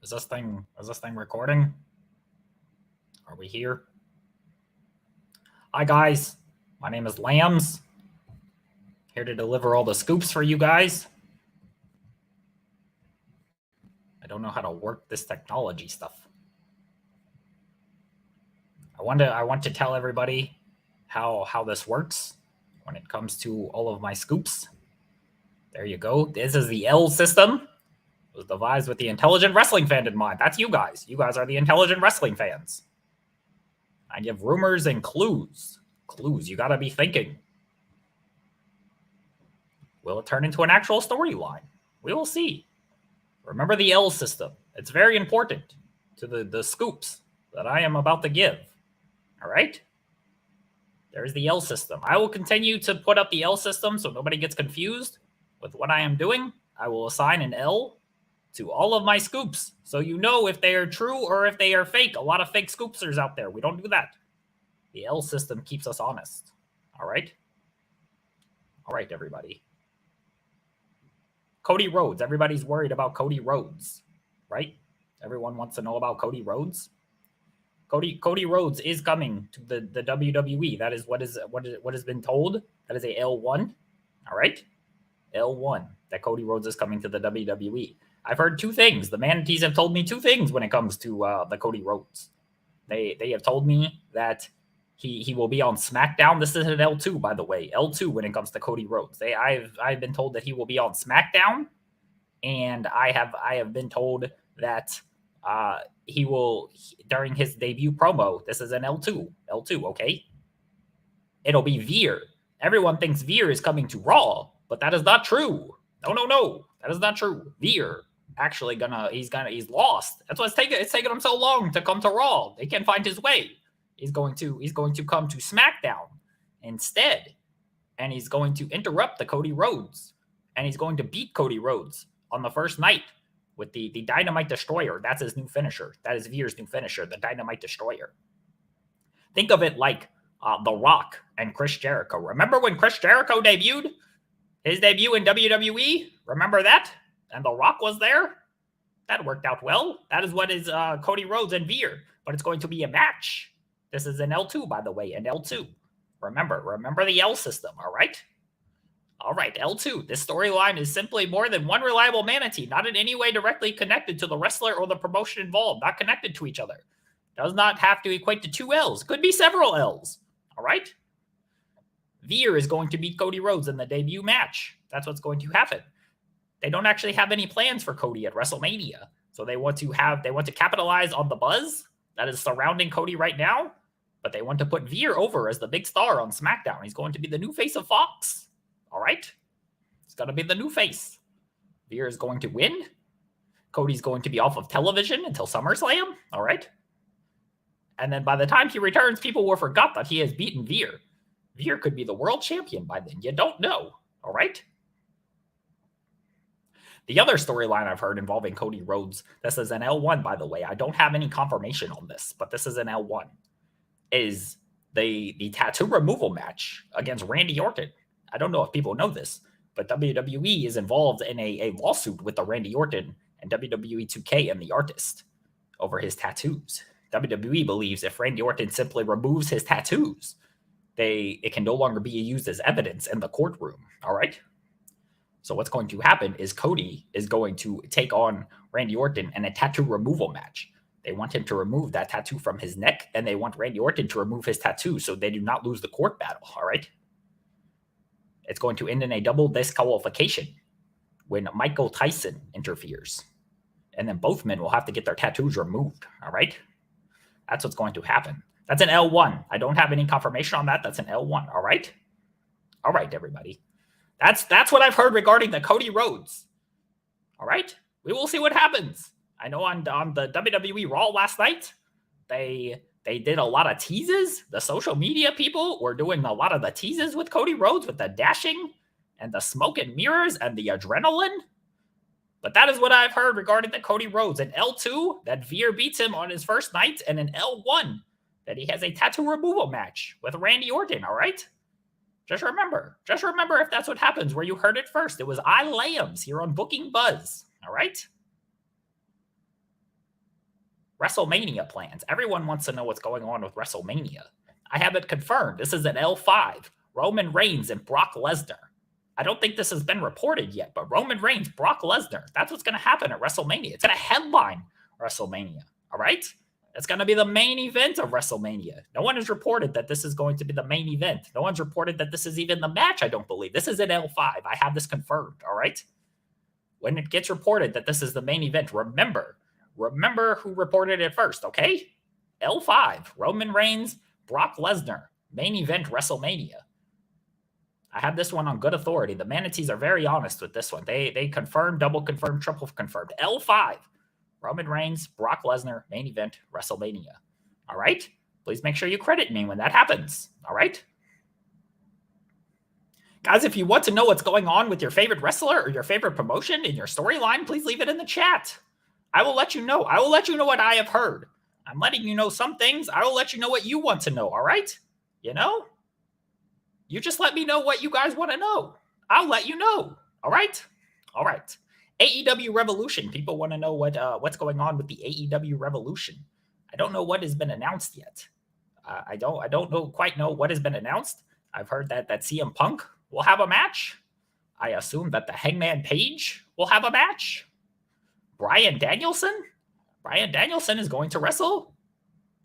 Is this thing recording? Are we here? Hi guys, my name is Lambs. Here to deliver all the scoops for you guys. I don't know how to work this technology stuff. I want to tell everybody how this works when it comes to all of my scoops. There you go. This is the L system. It was devised with the intelligent wrestling fan in mind. That's you guys. You guys are the intelligent wrestling fans. I give rumors and clues. Clues. You got to be thinking. Will it turn into an actual storyline? We will see. Remember the L system. It's very important to the scoops that I am about to give. All right? There's the L system. I will continue to put up the L system so nobody gets confused with what I am doing. I will assign an L to all of my scoops so you know if they are true or if they are fake. A lot of fake scoopsters out there. We don't do that. The L system keeps us honest. All right? All right, everybody. Cody Rhodes. Everybody's worried about Cody Rhodes, right? Everyone wants to know about Cody Rhodes. Cody Rhodes is coming to the WWE. That is what has been told. That is a L1. All right? L1. That Cody Rhodes is coming to the WWE. I've heard two things. The manatees have told me two things when it comes to the Cody Rhodes. They have told me that he will be on SmackDown. This is an L2, by the way. L2 when it comes to Cody Rhodes. I've been told that he will be on SmackDown, and I have been told that he will during his debut promo. This is an L2. L2, okay? It'll be Veer. Everyone thinks Veer is coming to Raw, but that is not true. No. That is not true. Veer actually he's lost. That's why it's taking him so long to come to Raw. They can't find his way. He's going to come to SmackDown instead, and he's going to interrupt the Cody Rhodes, and he's going to beat Cody Rhodes on the first night with the Dynamite Destroyer. That's his new finisher. That is Veer's new finisher, the Dynamite Destroyer. Think of it like The Rock and Chris Jericho. Remember when Chris Jericho debuted? His debut in WWE? Remember that? And The Rock was there? That worked out well. That is what is Cody Rhodes and Veer. But it's going to be a match. This is an L2, by the way, an L2. Remember the L system, all right? All right, L2. This storyline is simply more than one reliable manatee, not in any way directly connected to the wrestler or the promotion involved, not connected to each other. Does not have to equate to two L's. Could be several L's, all right? Veer is going to beat Cody Rhodes in the debut match. That's what's going to happen. They don't actually have any plans for Cody at WrestleMania. So they want to capitalize on the buzz that is surrounding Cody right now, but they want to put Veer over as the big star on SmackDown. He's going to be the new face of Fox. All right? He's going to be the new face. Veer is going to win. Cody's going to be off of television until SummerSlam. All right? And then by the time he returns, people will forget that he has beaten Veer. Veer could be the world champion by then. You don't know. All right? The other storyline I've heard involving Cody Rhodes, this is an L1, by the way. I don't have any confirmation on this, but this is an L1, is the tattoo removal match against Randy Orton. I don't know if people know this, but WWE is involved in a lawsuit with the Randy Orton and WWE 2K and the artist over his tattoos. WWE believes if Randy Orton simply removes his tattoos, it can no longer be used as evidence in the courtroom, all right? So what's going to happen is Cody is going to take on Randy Orton in a tattoo removal match. They want him to remove that tattoo from his neck, and they want Randy Orton to remove his tattoo so they do not lose the court battle, all right? It's going to end in a double disqualification when Michael Tyson interferes. And then both men will have to get their tattoos removed, all right? That's what's going to happen. That's an L1. I don't have any confirmation on that. That's an L1, all right? All right, everybody. That's what I've heard regarding the Cody Rhodes. All right? We will see what happens. I know on the WWE Raw last night, they did a lot of teases. The social media people were doing a lot of the teases with Cody Rhodes with the dashing and the smoke and mirrors and the adrenaline. But that is what I've heard regarding the Cody Rhodes. An L2 that Veer beats him on his first night, and an L1 that he has a tattoo removal match with Randy Orton, all right? Just remember if that's what happens, where you heard it first. It was Lambs here on Booking Buzz, all right? WrestleMania plans. Everyone wants to know what's going on with WrestleMania. I have it confirmed. This is an L5. Roman Reigns and Brock Lesnar. I don't think this has been reported yet, but Roman Reigns, Brock Lesnar, that's what's going to happen at WrestleMania. It's going to headline WrestleMania, all right? It's going to be the main event of WrestleMania. No one has reported that this is going to be the main event. No one's reported that this is even the match, I don't believe. This is an L5. I have this confirmed, all right? When it gets reported that this is the main event, remember who reported it first, okay? L5, Roman Reigns, Brock Lesnar, main event WrestleMania. I have this one on good authority. The Manatees are very honest with this one. They confirmed, double confirmed, triple confirmed. L5, Roman Reigns, Brock Lesnar, main event, WrestleMania. All right? Please make sure you credit me when that happens. All right? Guys, if you want to know what's going on with your favorite wrestler or your favorite promotion in your storyline, please leave it in the chat. I will let you know. I will let you know what I have heard. I'm letting you know some things. I will let you know what you want to know. All right? You know? You just let me know what you guys want to know. I'll let you know. All right? All right. AEW Revolution. People want to know what's going on with the AEW Revolution. I don't know what has been announced yet. I don't quite know what has been announced. I've heard that CM Punk will have a match. I assume that the Hangman Page will have a match. Bryan Danielson is going to wrestle.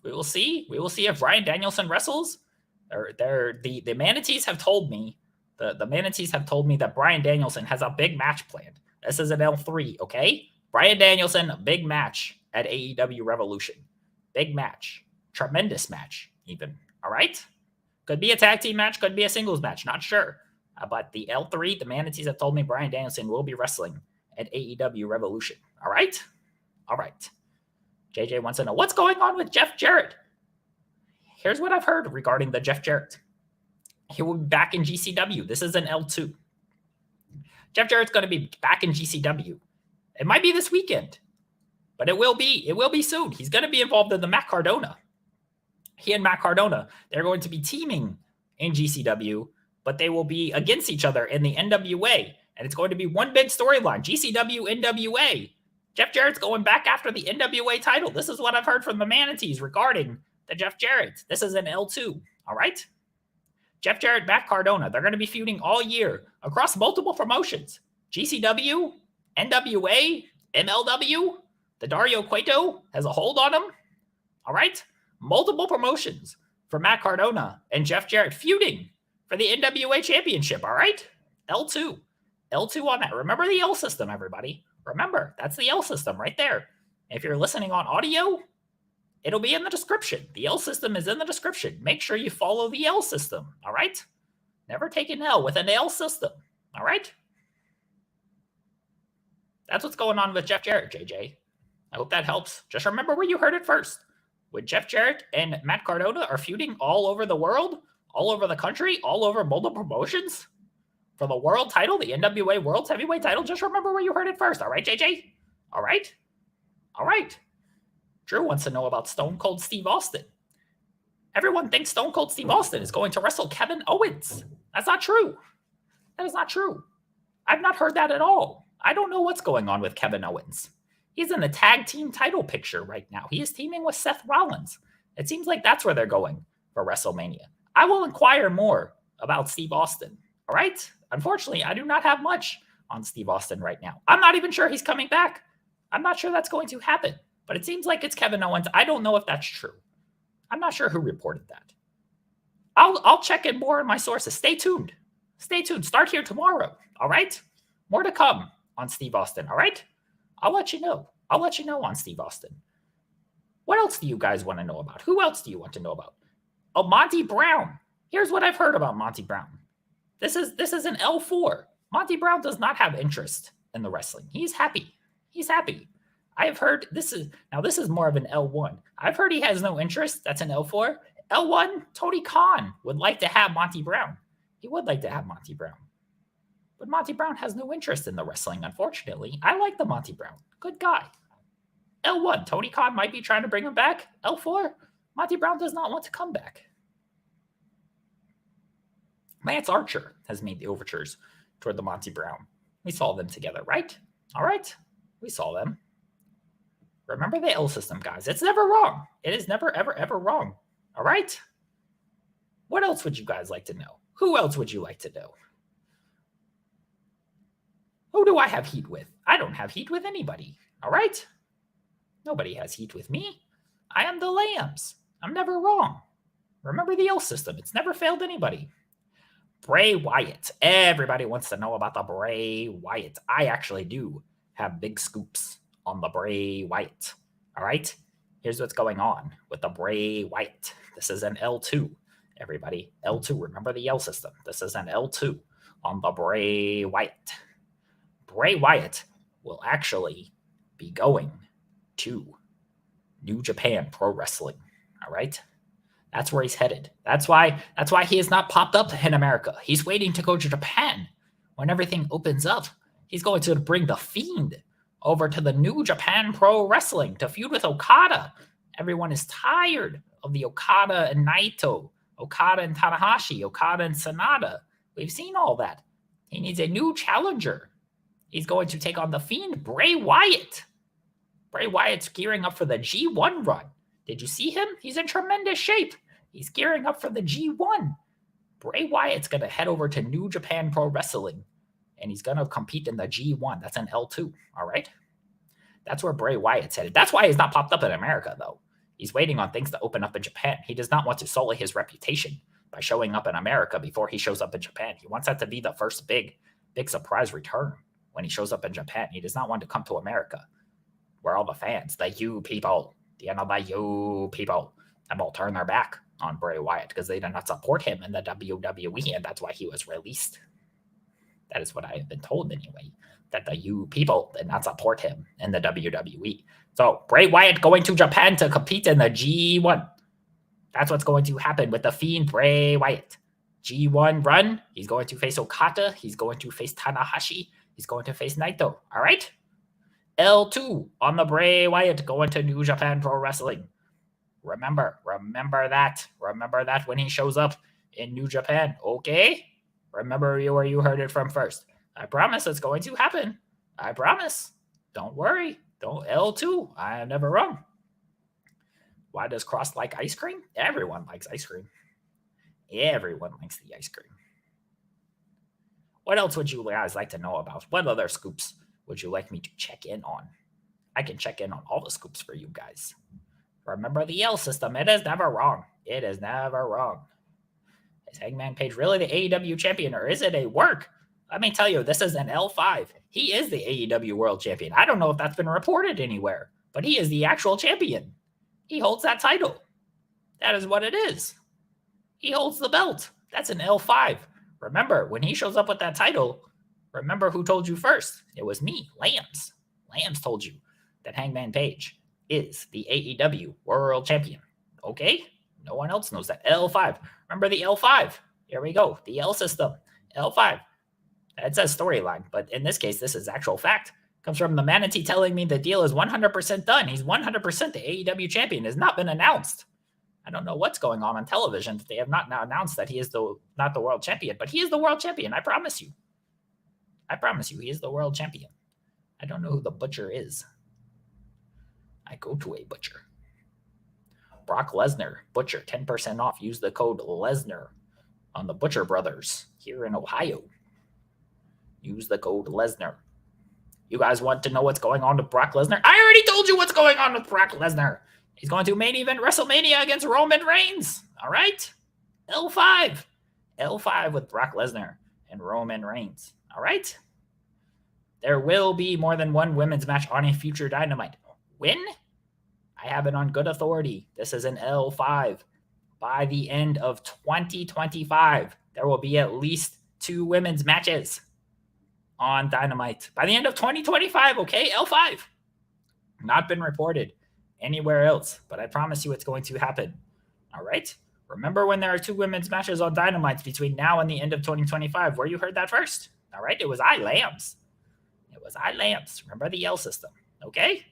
We will see. We will see if Bryan Danielson wrestles. The Manatees have told me, the Manatees have told me that Bryan Danielson has a big match planned. This is an L3, okay? Bryan Danielson, big match at AEW Revolution. Big match. Tremendous match, even. All right? Could be a tag team match, could be a singles match, not sure. But the L3, the Manatees have told me Bryan Danielson will be wrestling at AEW Revolution. All right? All right. JJ wants to know, what's going on with Jeff Jarrett? Here's what I've heard regarding the Jeff Jarrett. He will be back in GCW. This is an L2. Jeff Jarrett's going to be back in GCW. It might be this weekend, but it will be. It will be soon. He's going to be involved in the Matt Cardona. He and Matt Cardona, they're going to be teaming in GCW, but they will be against each other in the NWA. And it's going to be one big storyline, GCW, NWA. Jeff Jarrett's going back after the NWA title. This is what I've heard from the Manatees regarding the Jeff Jarrett. This is an L2, all right? Jeff Jarrett, Matt Cardona, they're going to be feuding all year across multiple promotions. GCW, NWA, MLW, the Dario Cueto has a hold on him, all right? Multiple promotions for Matt Cardona and Jeff Jarrett feuding for the NWA championship, all right? L2. L2 on that. Remember the L system, everybody. Remember, that's the L system right there. If you're listening on audio, it'll be in the description. The L system is in the description. Make sure you follow the L system, all right? Never take an L with an L system, all right? That's what's going on with Jeff Jarrett, JJ. I hope that helps. Just remember where you heard it first. When Jeff Jarrett and Matt Cardona are feuding all over the world, all over the country, all over multiple promotions for the world title, the NWA World's Heavyweight title, just remember where you heard it first. All right, JJ? All right? All right. Drew wants to know about Stone Cold Steve Austin. Everyone thinks Stone Cold Steve Austin is going to wrestle Kevin Owens. That's not true. That is not true. I've not heard that at all. I don't know what's going on with Kevin Owens. He's in the tag team title picture right now. He is teaming with Seth Rollins. It seems like that's where they're going for WrestleMania. I will inquire more about Steve Austin. All right? Unfortunately, I do not have much on Steve Austin right now. I'm not even sure he's coming back. I'm not sure that's going to happen. But it seems like it's Kevin Owens. I don't know if that's true. I'm not sure who reported that. I'll check in more on my sources. Stay tuned. Stay tuned. Start here tomorrow. All right? More to come on Steve Austin. All right? I'll let you know. I'll let you know on Steve Austin. What else do you guys want to know about? Who else do you want to know about? Oh, Monty Brown. Here's what I've heard about Monty Brown. This is an L4. Monty Brown does not have interest in the wrestling. He's happy. He's happy. I have heard this is more of an L1. I've heard he has no interest. That's an L4. L1, Tony Khan would like to have Monty Brown. He would like to have Monty Brown. But Monty Brown has no interest in the wrestling, unfortunately. I like the Monty Brown. Good guy. L1, Tony Khan might be trying to bring him back. L4, Monty Brown does not want to come back. Lance Archer has made the overtures toward the Monty Brown. We saw them together, right? All right. We saw them. Remember the L system, guys. It's never wrong. It is never, ever, ever wrong. All right? What else would you guys like to know? Who else would you like to know? Who do I have heat with? I don't have heat with anybody. All right? Nobody has heat with me. I am the Lambs. I'm never wrong. Remember the L system. It's never failed anybody. Bray Wyatt. Everybody wants to know about the Bray Wyatt. I actually do have big scoops on the Bray Wyatt. All right? Here's what's going on with the Bray Wyatt. This is an L2, everybody. L2. Remember the L system. This is an L2 on the Bray Wyatt. Bray Wyatt will actually be going to New Japan Pro Wrestling. All right? That's where he's headed. That's why he has not popped up in America. He's waiting to go to Japan. When everything opens up, he's going to bring the Fiend over to the New Japan Pro Wrestling to feud with Okada. Everyone is tired of the Okada and Naito, Okada and Tanahashi, Okada and Sanada. We've seen all that. He needs a new challenger. He's going to take on the Fiend, Bray Wyatt. Bray Wyatt's gearing up for the G1 run. Did you see him? He's in tremendous shape. He's gearing up for the G1. Bray Wyatt's going to head over to New Japan Pro Wrestling, and he's going to compete in the G1. That's an L2, all right? That's where Bray Wyatt's headed. That's why he's not popped up in America, though. He's waiting on things to open up in Japan. He does not want to sully his reputation by showing up in America before he shows up in Japan. He wants that to be the first big surprise return when he shows up in Japan. He does not want to come to America where all the fans, the you people, the you people, have all turned their back on Bray Wyatt because they did not support him in the WWE, and that's why he was released. That is what I have been told anyway, that the you people did not support him in the WWE. So Bray Wyatt going to Japan to compete in the G1. That's what's going to happen with the Fiend Bray Wyatt. G1 run, he's going to face Okada, he's going to face Tanahashi, he's going to face Naito, all right? L2 on the Bray Wyatt going to New Japan Pro Wrestling. Remember that when he shows up in New Japan, okay? Remember where you heard it from first. I promise it's going to happen. I promise. Don't worry. Don't L2. I am never wrong. Why does Cross like ice cream? Everyone likes ice cream. Everyone likes the ice cream. What else would you guys like to know about? What other scoops would you like me to check in on? I can check in on all the scoops for you guys. Remember the L system. It is never wrong. It is never wrong. Is Hangman Page really the AEW champion, or is it a work? Let me tell you, this is an L5. He is the AEW world champion. I don't know if that's been reported anywhere, but he is the actual champion. He holds that title. That is what it is. He holds the belt. That's an L5. Remember, when he shows up with that title, remember who told you first? It was me, Lambs. Lambs told you that Hangman Page is the AEW world champion. Okay? No one else knows that. L5. Remember the L5. Here we go. The L system. L5. It says storyline, but in this case, this is actual fact. Comes from the manatee telling me the deal is 100% done. He's 100% the AEW champion. It has not been announced. I don't know what's going on television. They have not now announced that he is not the world champion, but he is the world champion. I promise you. I promise you, he is the world champion. I don't know who the butcher is. I go to a butcher. Brock Lesnar, butcher, 10% off. Use the code Lesnar on the Butcher Brothers here in Ohio. Use the code Lesnar. You guys want to know what's going on with Brock Lesnar? I already told you what's going on with Brock Lesnar. He's going to main event WrestleMania against Roman Reigns. All right? L5. L5 with Brock Lesnar and Roman Reigns. All right? There will be more than one women's match on a future Dynamite. When? I have it on good authority. This is an L5. By the end of 2025, there will be at least 2 women's matches on Dynamite. By the end of 2025, okay? L5. Not been reported anywhere else, but I promise you it's going to happen. All right? Remember when there are 2 women's matches on Dynamite between now and the end of 2025, where you heard that first? All right? It was Lambs. It was Lambs. Remember the L system, okay?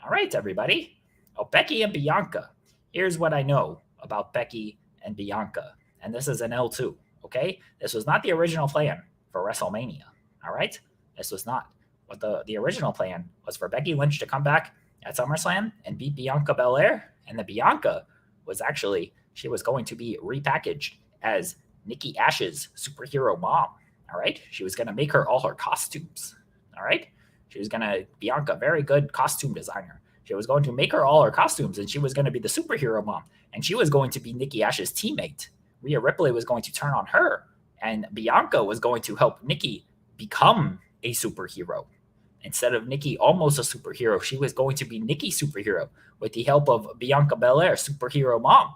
All right, everybody. Oh, Becky and Bianca. Here's what I know about Becky and Bianca, and this is an L2, okay? This was not the original plan for WrestleMania, all right? This was not. What the original plan was for Becky Lynch to come back at SummerSlam and beat Bianca Belair. And the Bianca was actually, she was going to be repackaged as Nikki Ash's superhero mom. All right. She was going to make her all her costumes. All right. She was going to, Bianca, very good costume designer. She was going to make her all her costumes, and she was going to be the superhero mom. And she was going to be Nikki Ash's teammate. Rhea Ripley was going to turn on her, and Bianca was going to help Nikki become a superhero. Instead of Nikki almost a superhero, she was going to be Nikki superhero with the help of Bianca Belair, superhero mom.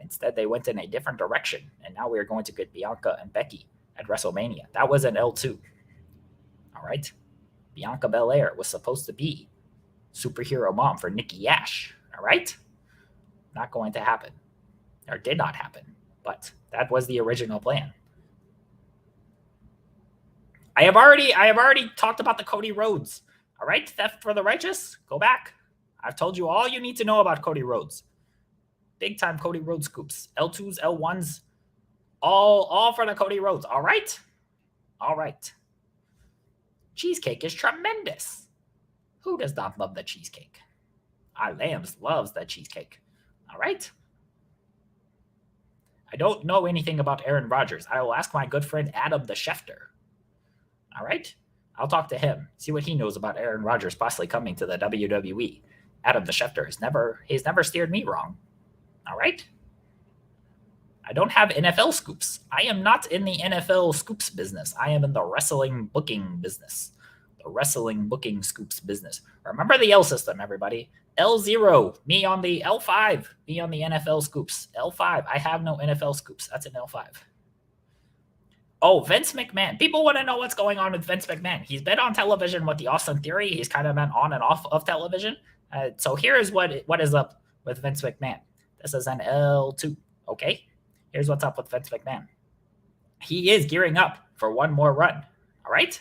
Instead, they went in a different direction, and now we are going to get Bianca and Becky at WrestleMania. That was an L2. All right. Bianca Belair was supposed to be superhero mom for Nikki Ash. All right. Not going to happen, or did not happen, but that was the original plan. I have already talked about the Cody Rhodes. All right. Theft for the righteous. Go back. I've told you all you need to know about Cody Rhodes. Big time Cody Rhodes scoops. L2s, L1s, all for the Cody Rhodes. All right. All right. Cheesecake is tremendous. Who does not love the cheesecake? Lambs loves the cheesecake. All right. I don't know anything about Aaron Rodgers. I will ask my good friend Adam the Schefter. All right. I'll talk to him, see what he knows about Aaron Rodgers possibly coming to the WWE. Adam the Schefter he's never steered me wrong. All right. I don't have NFL scoops. I am not in the NFL scoops business. I am in the wrestling booking business. The wrestling booking scoops business. Remember the L system, everybody. L0, me on the L5, me on the NFL scoops. L5, I have no NFL scoops. That's an L5. Oh, Vince McMahon. People want to know what's going on with Vince McMahon. He's been on television with the Austin Theory. He's kind of been on and off of television. So here is what is up with Vince McMahon. This is an L2, okay? Here's what's up with Vince McMahon. He is gearing up for one more run, all right?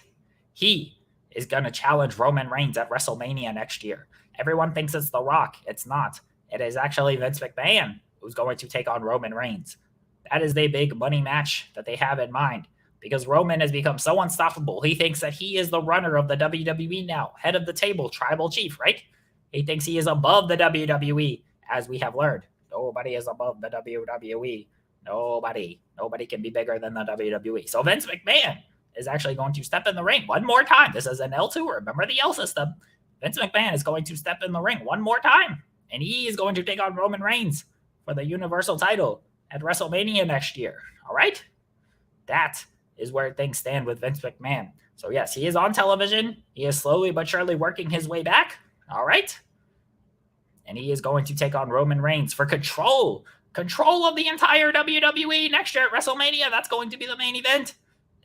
He is going to challenge Roman Reigns at WrestleMania next year. Everyone thinks it's The Rock. It's not. It is actually Vince McMahon who's going to take on Roman Reigns. That is the big money match that they have in mind because Roman has become so unstoppable. He thinks that he is the runner of the WWE now, head of the table, tribal chief, right? He thinks he is above the WWE, as we have learned. Nobody is above the WWE. Nobody can be bigger than the WWE. So Vince McMahon is actually going to step in the ring one more time. This is an L2. Remember the L system. Vince McMahon is going to step in the ring one more time, and he is going to take on Roman Reigns for the Universal title at WrestleMania next year. All right? That is where things stand with Vince McMahon. So yes, he is on television. He is slowly but surely working his way back. All right? And he is going to take on Roman Reigns for control of the entire WWE next year at WrestleMania. That's going to be the main event.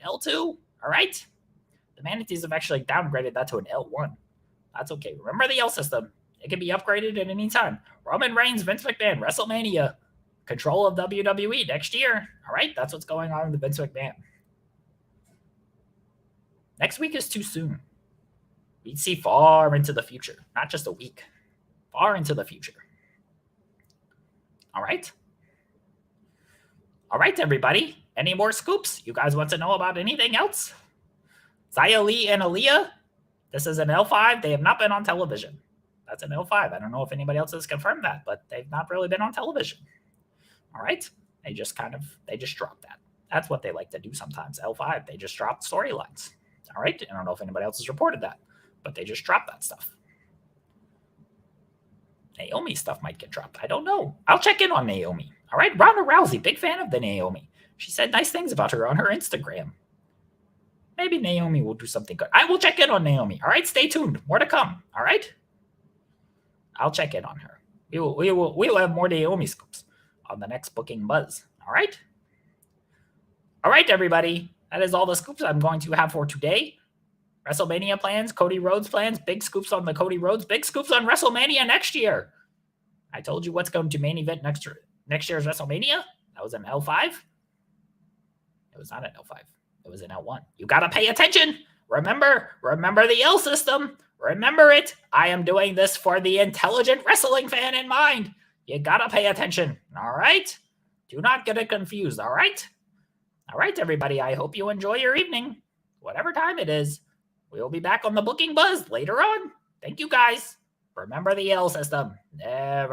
L2, all right? The Manatees have actually downgraded that to an L1. That's okay. Remember the L system. It can be upgraded at any time. Roman Reigns, Vince McMahon, WrestleMania, control of WWE next year. All right? That's what's going on with Vince McMahon. Next week is too soon. We'd see far into the future, not just a week. Far into the future. All right? All right, everybody. Any more scoops? You guys want to know about anything else? Xia Li and Aaliyah. This is an L5. They have not been on television. That's an L5. I don't know if anybody else has confirmed that, but they've not really been on television. All right? They just dropped that. That's what they like to do sometimes. L5, they just drop storylines. All right? I don't know if anybody else has reported that, but they just drop that stuff. Naomi stuff might get dropped. I don't know. I'll check in on Naomi. All right? Ronda Rousey, big fan of the Naomi. She said nice things about her on her Instagram. Maybe Naomi will do something good. I will check in on Naomi. All right? Stay tuned. More to come. All right? I'll check in on her. We will have more Naomi scoops on the next Booking Buzz. All right? All right, everybody. That is all the scoops I'm going to have for today. WrestleMania plans, Cody Rhodes plans, big scoops on the Cody Rhodes, big scoops on WrestleMania next year. I told you what's going to main event next year's WrestleMania. That was an L5. It was not an L5. It was an L1. You got to pay attention. Remember the L system. Remember it. I am doing this for the intelligent wrestling fan in mind. You got to pay attention. All right? Do not get it confused. All right? All right, everybody. I hope you enjoy your evening. Whatever time it is. We will be back on the Booking Buzz later on. Thank you, guys. Remember the L system. Never